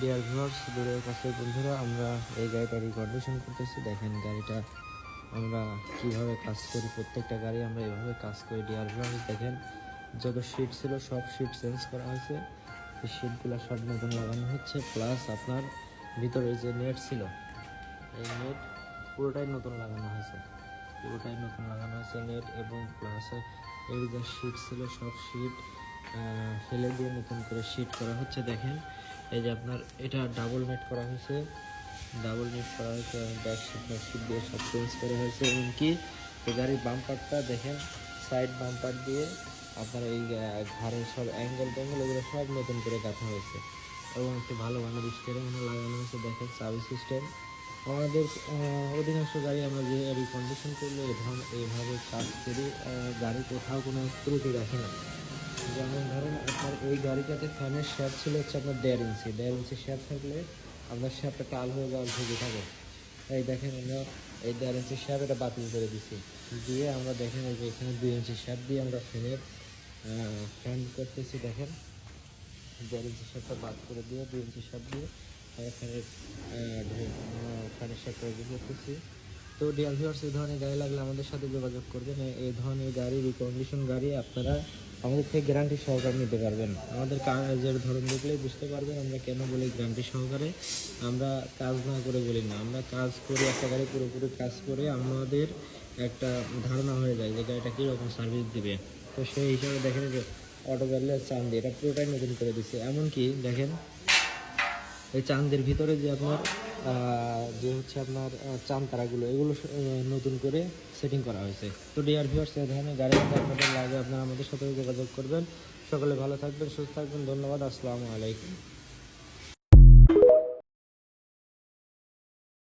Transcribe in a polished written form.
Dear viewers, দূরের কাছে বন্ধুরা, আমরা এই গাড়িটা রিকন্ডিশন করতেছি। দেখেন গাড়িটা আমরা কিভাবে কাজ করি, প্রত্যেকটা গাড়ি আমরা এভাবে কাজ করি। ডিয়ার ভিউয়ার্স, দেখেন যত শিট ছিল সব শিট চেঞ্জ করা হয়েছে, এই শিটগুলো সব নতুন লাগানো হচ্ছে। প্লাস আপনার ভিতরে যে নেট ছিল, এই নেট পুরোটাই নতুন লাগানো হয়েছে, নেট। এবং প্লাস এর যে শিট ছিল সব শিট ফেলে দিয়ে নতুন করে শিট করা হচ্ছে। দেখেন এই যে আপনার এটা ডাবল নেট করা হয়েছে, ব্যাক শিট দিয়ে সব চেঞ্জ করা হয়েছে। এমনকি এই গাড়ির বাম্পারটা দেখেন, সাইড বাম্পার দিয়ে আপনার এই ঘাড়ের সব অ্যাঙ্গেল এগুলো সব নতুন করে গাঁথা হয়েছে এবং একটু ভালো ভালো স্টিয়ারিংও লাগানো হয়েছে। দেখেন সার্ভিস সিস্টেম। আমাদের অধিকাংশ গাড়ি আমরা যে রিকন্ডিশন করলে এইভাবে কাজ করি, গাড়ি কোথাও কোনো ত্রুটি রাখি না। যেমন ধরুন আপনার এই গাড়িটাতে ফ্যানের শ্যাপ ছিল হচ্ছে আপনার 1.5 ইঞ্চি শ্যাপ থাকলে আপনার শ্যাপটা টাল হয়ে যাওয়ার ঝুঁকি থাকে। এই দেখেন আমরা এই 1.5 ইঞ্চি শ্যাপ এটা বাতিল করে দিছি, দিয়ে আমরা দেখেন এই যে এখানে 2 ইঞ্চি শ্যাপ দিয়ে আমরা ফ্যান করতেছি। দেখেন 1.5 ইঞ্চি শ্যাপটা বাদ করে দিয়ে 2 ইঞ্চি শ্যাপ দিয়ে ফ্যানের শ্যাপটা রেডি করতেছি। তো ডিয়ার ভিউয়ার্স, এই ধরনের গাড়ি লাগলে আমাদের সাথে যোগাযোগ করবেন। এই ধরনের গাড়ি, রিকন্ডিশন গাড়ি আপনারা আমাদের থেকে গ্যারান্টি সহকারে নিতে পারবেন। আমাদের কাজের ধরন দেখলেই বুঝতে পারবেন আমরা কেন বলি গ্যারান্টি সহকারে। আমরা কাজ না করে বলি না, আমরা কাজ করি, একটা গাড়ি পুরোপুরি কাজ করে আমাদের একটা ধারণা হয়ে যায় যে গাড়িটা কীরকম সার্ভিস দিবে। তো সেই হিসাবে দেখেন যে অটো গ্যালারির চান্দি এটা পুরোটাই নতুন করে দিচ্ছে। এমনকি দেখেন এই চাঁদের ভিতরে যে আপনার আপনার চাঁদ তারাগুলো, এগুলো নতুন করে সেটিং করা হয়েছে। তো ডিয়ার ভিউয়ার্স, এই ধরনের গাড়ি আপনাদের লাগে আপনারা আমাদের সাথে যোগাযোগ করবেন। সকলে ভালো থাকবেন, সুস্থ থাকবেন। ধন্যবাদ। আসসালামু আলাইকুম।